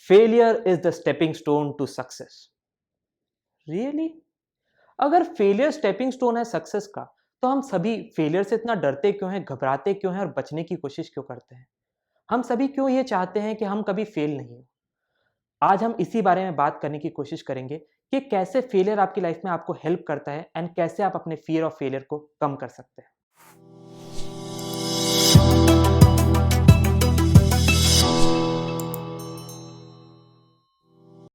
Failure is the stepping stone to success. Really? अगर failure stepping stone है success का, तो हम सभी फेलियर से इतना डरते क्यों हैं, घबराते क्यों हैं और बचने की कोशिश क्यों करते हैं? हम सभी क्यों ये चाहते हैं कि हम कभी फेल नहीं हो? आज हम इसी बारे में बात करने की कोशिश करेंगे कि कैसे फेलियर आपकी लाइफ में आपको हेल्प करता है एंड कैसे आप अपने फियर ऑफ फेलियर को कम कर सकते हैं।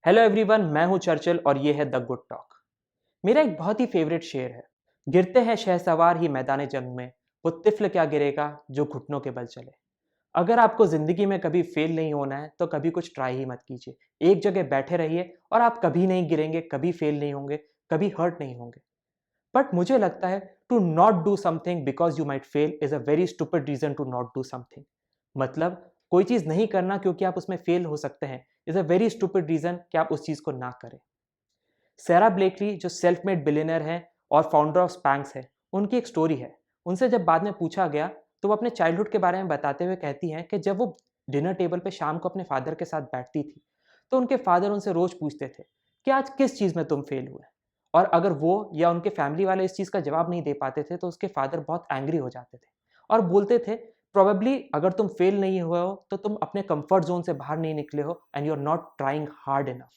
हेलो एवरीवन, मैं हूं चर्चिल और ये है द गुड टॉक। मेरा एक बहुत ही फेवरेट शेर है, गिरते हैं शहसवार ही मैदान जंग में, वो तिफल क्या गिरेगा जो घुटनों के बल चले। अगर आपको जिंदगी में कभी फेल नहीं होना है तो कभी कुछ ट्राई ही मत कीजिए। एक जगह बैठे रहिए और आप कभी नहीं गिरेंगे, कभी फेल नहीं होंगे, कभी हर्ट नहीं होंगे। बट मुझे लगता है to not do something because you might fail is a very stupid reason to not do something. मतलब कोई चीज नहीं करना क्योंकि आप उसमें फेल हो सकते हैं is a very stupid reason कि आप उस चीज को ना करें। सैरा ब्लेकली जो सेल्फ मेड बिलियनर हैं और फाउंडर ऑफ स्पैंक्स है, उनकी एक स्टोरी है। उनसे जब बाद में पूछा गया तो वो अपने चाइल्डहुड के बारे में बताते हुए कहती हैं कि जब वो डिनर टेबल पे शाम को अपने फादर के साथ बैठती थी तो उनके फादर उनसे रोज पूछते थे कि आज किस चीज़ में तुम फेल हुए। और अगर वो या उनके फैमिली वाले इस चीज़ का जवाब नहीं दे पाते थे तो उसके फादर बहुत एंग्री हो जाते थे और बोलते थे प्रोबेबली अगर तुम फेल नहीं हुए हो तो तुम अपने कंफर्ट जोन से बाहर नहीं निकले हो and you are not trying hard enough.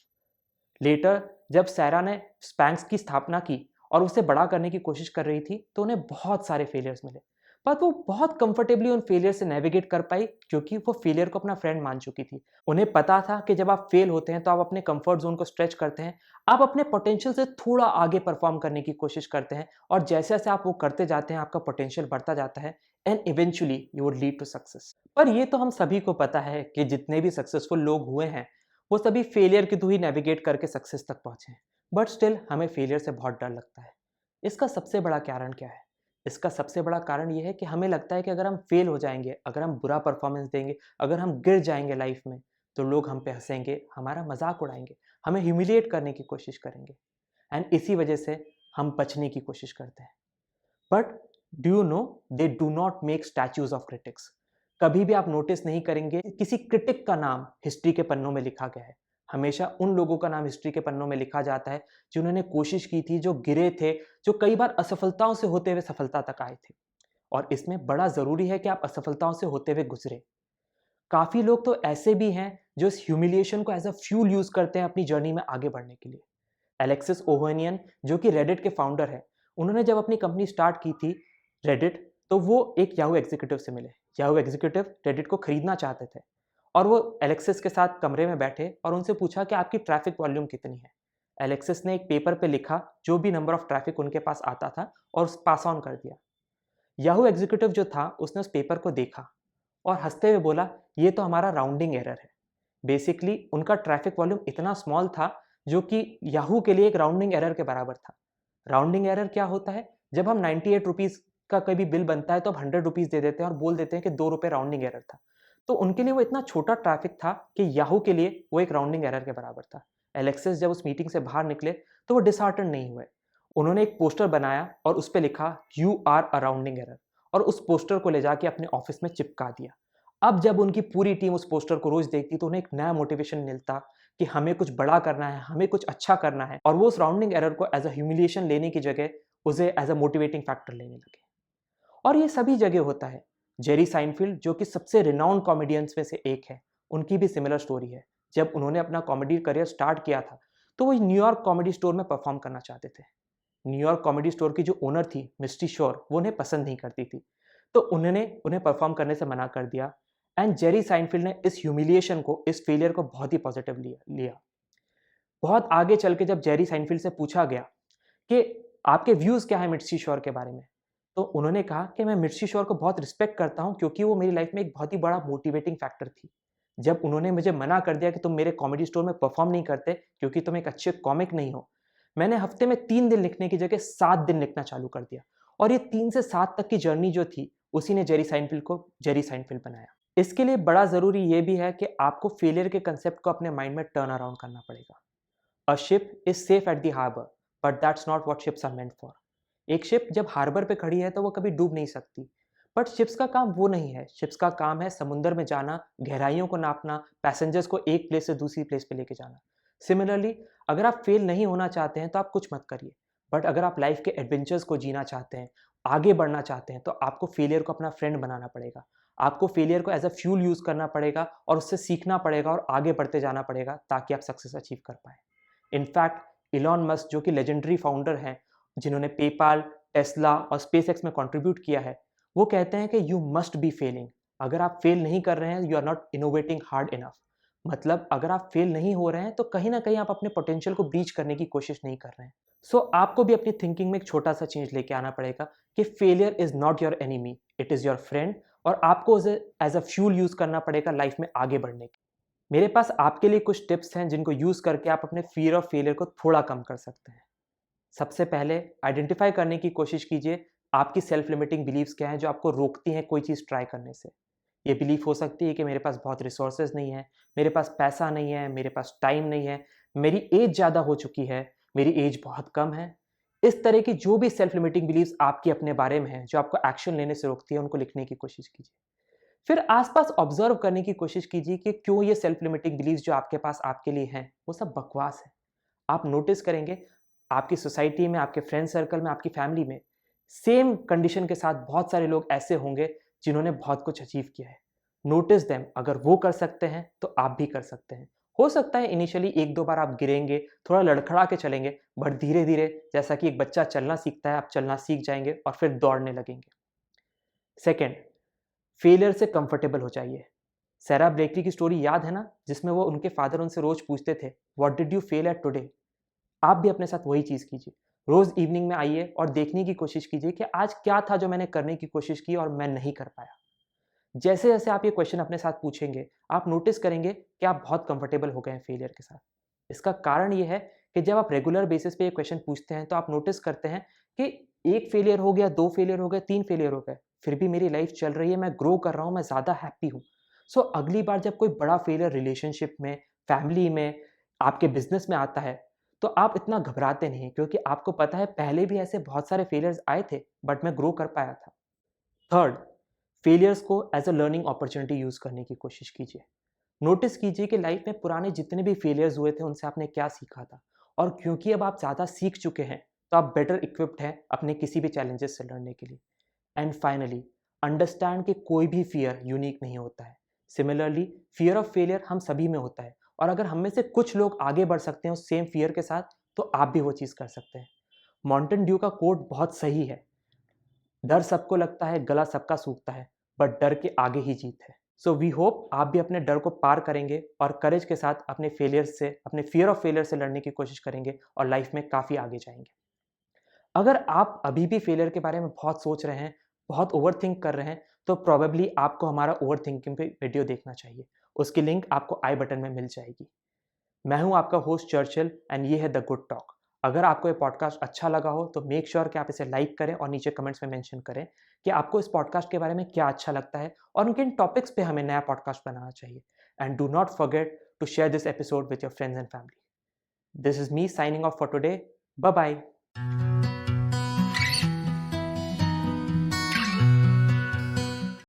Later जब सैरा ने स्पैंक्स की स्थापना की और उसे बड़ा करने की कोशिश कर रही थी तो उन्हें बहुत सारे फेलियर्स मिले, पर वो बहुत कंफर्टेबली उन फेलियर से नेविगेट कर पाई क्योंकि वो फेलियर को अपना फ्रेंड मान चुकी थी। उन्हें पता था कि जब आप फेल होते हैं तो आप अपने कंफर्ट जोन को स्ट्रेच करते हैं, आप अपने पोटेंशियल से थोड़ा आगे परफॉर्म करने की कोशिश करते हैं और जैसे जैसे आप वो करते जाते हैं आपका पोटेंशियल बढ़ता जाता है and eventually you would lead to success. पर ये तो हम सभी को पता है कि जितने भी सक्सेसफुल लोग हुए हैं वो सभी फेलियर के थ्रू ही नेविगेट करके सक्सेस तक पहुंचे हैं। बट स्टिल हमें फेलियर से बहुत डर लगता है। इसका सबसे बड़ा कारण क्या है? इसका सबसे बड़ा कारण ये है कि हमें लगता है कि अगर हम फेल हो जाएंगे, अगर हम बुरा परफॉर्मेंस देंगे, अगर हम गिर जाएंगे लाइफ में, तो लोग हम पे हंसेंगे, हमारा मजाक उड़ाएंगे, हमें ह्यूमिलिएट करने की कोशिश करेंगे एंड इसी वजह से हम बचने की कोशिश करते हैं। But do you know they do not make statues of critics. कभी भी आप नोटिस नहीं करेंगे किसी क्रिटिक का नाम हिस्ट्री के पन्नों में लिखा गया है। हमेशा उन लोगों का नाम हिस्ट्री के पन्नों में लिखा जाता है जिन्होंने कोशिश की थी, जो गिरे थे, जो कई बार असफलताओं से होते हुए सफलता तक आए थे। और इसमें बड़ा जरूरी है कि आप असफलताओं से होते हुए गुजरे। काफी लोग तो ऐसे भी हैं जो इस ह्यूमिलिएशन को एज अ फ्यूल यूज करते हैं अपनी जर्नी में आगे बढ़ने के लिए। एलेक्सिस ओवेनियन जो कि रेडिट के फाउंडर है, उन्होंने जब अपनी कंपनी स्टार्ट की थी रेडिट, तो वो एक याहू एग्जीक्यूटिव से मिले। याहू एग्जीक्यूटिव रेडिट को खरीदना चाहते थे और वो एलेक्सिस के साथ कमरे में बैठे और उनसे पूछा कि आपकी ट्रैफिक वॉल्यूम कितनी है। एलेक्सिस ने एक पेपर पे लिखा जो भी नंबर ऑफ ट्रैफिक उनके पास आता था और उस पास ऑन कर दिया। याहू एग्जीक्यूटिव जो था उसने उस पेपर को देखा और हंसते हुए बोला, ये तो हमारा राउंडिंग एरर है। बेसिकली उनका ट्रैफिक वॉल्यूम इतना स्मॉल था जो कि याहू के लिए एक राउंडिंग एरर के बराबर था। राउंडिंग एरर क्या होता है? जब हम 98 रुपीज़ का कोई भी बिल बनता है तो हम 100 रुपीज़ दे देते हैं और बोल देते हैं कि 2 रुपए राउंडिंग एरर था। तो उनके लिए वो इतना छोटा ट्रैफिक था कि याहू के लिए वो एक राउंडिंग एरर के बराबर था। एलेक्सिस जब उस मीटिंग से बाहर निकले तो वो डिसहार्टन नहीं हुए। उन्होंने एक पोस्टर बनाया और उस पे लिखा you are a rounding error और उस पोस्टर को ले जाके अपने ऑफिस में चिपका दिया। अब जब उनकी पूरी टीम उस पोस्टर को रोज देखती तो उन्हें एक नया मोटिवेशन मिलता कि हमें कुछ बड़ा करना है, हमें कुछ अच्छा करना है, और वो उस राउंडिंग एरर को एज अ ह्यूमिलिएशन लेने की जगह उसे एज अ मोटिवेटिंग फैक्टर लेने लगे। और ये सभी जगह होता है। जेरी साइनफील्ड जो कि सबसे रिनाउंड कॉमेडियंस में से एक है, उनकी भी सिमिलर स्टोरी है। जब उन्होंने अपना कॉमेडी करियर स्टार्ट किया था तो वो न्यूयॉर्क कॉमेडी स्टोर में परफॉर्म करना चाहते थे। न्यूयॉर्क कॉमेडी स्टोर की जो ओनर थी मिस्ट्री शोर, वो उन्हें पसंद नहीं करती थी, तो उन्होंने उन्हें परफॉर्म करने से मना कर दिया। एंड जेरी साइनफील्ड ने इस ह्यूमिलिएशन को, इस फेलियर को बहुत ही पॉजिटिव लिया। बहुत आगे चल के जब जेरी साइनफील्ड से पूछा गया कि आपके व्यूज क्या है मिर्ची शोर के बारे में, तो उन्होंने कहा कि मैं मिर्ची शोर को बहुत रिस्पेक्ट करता हूं क्योंकि वो मेरी लाइफ में एक बहुत ही बड़ा मोटिवेटिंग फैक्टर थी। जब उन्होंने मुझे मना कर दिया कि तुम मेरे कॉमेडी स्टोर में परफॉर्म नहीं करते क्योंकि तुम एक अच्छे कॉमिक नहीं हो, मैंने हफ्ते में 3 दिन लिखने की जगह 7 दिन लिखना चालू कर दिया। और ये 3 से 7 तक की जर्नी जो थी उसी ने जेरी साइनफील्ड को जेरी साइनफील्ड बनाया। इसके लिए बड़ा जरूरी ये भी है कि आपको फेलियर के कंसेप्ट को अपने माइंड में टर्न अराउंड करना पड़ेगा। A ship is safe at the harbour but that's not what ships are meant for. एक शिप जब हार्बर पे खड़ी है तो वो कभी डूब नहीं सकती, बट शिप्स का काम वो नहीं है। शिप्स का काम है समुंदर में जाना, गहराइयों को नापना, पैसेंजर्स को एक प्लेस से दूसरी प्लेस पे लेके जाना। सिमिलरली, अगर आप फेल नहीं होना चाहते हैं तो आप कुछ मत करिए, बट अगर आप लाइफ के एडवेंचर्स को जीना चाहते हैं, आगे बढ़ना चाहते हैं, तो आपको फेलियर को अपना फ्रेंड बनाना पड़ेगा। आपको फेलियर को एज अ फ्यूल यूज करना पड़ेगा और उससे सीखना पड़ेगा और आगे बढ़ते जाना पड़ेगा ताकि आप सक्सेस अचीव कर पाए। इनफैक्ट इलॉन मस्क, जो कि लेजेंडरी फाउंडर हैं, जिन्होंने पेपाल, टेस्ला और स्पेसएक्स में कंट्रीब्यूट किया है, वो कहते हैं कि यू मस्ट बी फेलिंग। अगर आप फेल नहीं कर रहे हैं, you are not innovating hard enough. मतलब अगर आप फेल नहीं हो रहे हैं तो कहीं ना कहीं आप अपने पोटेंशियल को ब्रीच करने की कोशिश नहीं कर रहे हैं। सो आपको भी अपनी थिंकिंग में एक छोटा सा चेंज लेके आना पड़ेगा कि failure is not your enemy, it is your friend. और आपको एज अ फ्यूल यूज करना पड़ेगा लाइफ में आगे बढ़ने की। मेरे पास आपके लिए कुछ टिप्स हैं जिनको यूज करके आप अपने फियर ऑफ फेलियर को थोड़ा कम कर सकते हैं। सबसे पहले आइडेंटिफाई करने की कोशिश कीजिए आपकी सेल्फ लिमिटिंग बिलीव्स क्या हैं जो आपको रोकती हैं कोई चीज़ ट्राई करने से। ये बिलीफ हो सकती है कि मेरे पास बहुत रिसोर्सेज नहीं है, मेरे पास पैसा नहीं है, मेरे पास टाइम नहीं है, मेरी एज ज़्यादा हो चुकी है, मेरी एज बहुत कम है। इस तरह की जो भी सेल्फ लिमिटिंग बिलीव्स आपकी अपने बारे में हैं जो आपको एक्शन लेने से रोकती है, उनको लिखने की कोशिश कीजिए। फिर आसपास ऑब्जर्व करने की कोशिश कीजिए कि क्यों ये सेल्फ लिमिटिंग बिलीव्स जो आपके पास आपके लिए हैं वो सब बकवास है। आप नोटिस करेंगे आपकी सोसाइटी में, आपके फ्रेंड सर्कल में, आपकी फैमिली में सेम कंडीशन के साथ बहुत सारे लोग ऐसे होंगे जिन्होंने बहुत कुछ अचीव किया है। नोटिस देम, अगर वो कर सकते हैं तो आप भी कर सकते हैं। हो सकता है इनिशियली एक दो बार आप गिरेंगे, थोड़ा लड़खड़ा के चलेंगे, बट धीरे धीरे जैसा कि एक बच्चा चलना सीखता है, आप चलना सीख जाएंगे और फिर दौड़ने लगेंगे। सेकेंड, फेलियर से कंफर्टेबल हो जाइए। सैरा ब्रेकली की स्टोरी याद है ना, जिसमें वो उनके फादर उनसे रोज पूछते थे what did you fail at today. आप भी अपने साथ वही चीज़ कीजिए। रोज़ इवनिंग में आइए और देखने की कोशिश कीजिए कि आज क्या था जो मैंने करने की कोशिश की और मैं नहीं कर पाया। जैसे-जैसे आप ये क्वेश्चन अपने साथ पूछेंगे, आप नोटिस करेंगे कि आप बहुत कंफर्टेबल हो गए हैं फेलियर के साथ। इसका कारण ये है कि जब आप रेगुलर बेसिस पे ये क्वेश्चन पूछते हैं, तो आप नोटिस करते हैं कि 1 फेलियर हो गया, 2 फेलियर हो गए, 3 फेलियर हो गए, फिर भी मेरी लाइफ चल रही है, मैं ग्रो कर रहा हूँ, मैं ज़्यादा हैप्पी हूँ। सो अगली बार जब कोई बड़ा फेलियर रिलेशनशिप में, फैमिली में, आपके बिज़नेस में आता है, तो आप इतना घबराते नहीं, क्योंकि आपको पता है पहले भी ऐसे बहुत सारे फेलियर्स आए थे, बट मैं ग्रो कर पाया था। थर्ड, फेलियर्स को as a learning opportunity use करने की कोशिश कीजिए। नोटिस कीजिए कि लाइफ में पुराने जितने भी फेलियर्स हुए थे उनसे आपने क्या सीखा था, और क्योंकि अब आप ज़्यादा सीख चुके हैं तो आप बेटर इक्विप्ड हैं अपने किसी भी चैलेंजेस से लड़ने के लिए। एंड फाइनली, अंडरस्टैंड कि कोई भी फियर यूनिक नहीं होता है। सिमिलरली, फियर ऑफ फेलियर हम सभी में होता है, और अगर हम में से कुछ लोग आगे बढ़ सकते हैं उस सेम फियर के साथ, तो आप भी वो चीज़ कर सकते हैं। माउंटेन ड्यू का कोट बहुत सही है, डर सबको लगता है, गला सबका सूखता है, बट डर के आगे ही जीत है। सो वी होप आप भी अपने डर को पार करेंगे और करेज के साथ अपने फेलियर से, अपने फियर ऑफ फेलियर से लड़ने की कोशिश करेंगे और लाइफ में काफ़ी आगे जाएंगे। अगर आप अभी भी फेलियर के बारे में बहुत सोच रहे हैं, बहुत ओवरथिंक कर रहे हैं, तो प्रोबेबली आपको हमारा ओवरथिंकिंग पे वीडियो देखना चाहिए। उसकी लिंक आपको आई बटन में मिल जाएगी। मैं हूं आपका होस्ट चर्चिल, एंड ये है द गुड टॉक। अगर आपको ये पॉडकास्ट अच्छा लगा हो तो मेक श्योर कि आप इसे लाइक करें और नीचे कमेंट्स में मेंशन करें कि आपको इस पॉडकास्ट के बारे में क्या अच्छा लगता है और किन टॉपिक्स पे हमें नया पॉडकास्ट बनाना चाहिए। And do not forget to share this episode with your friends and family. This is me signing off for today. Bye bye.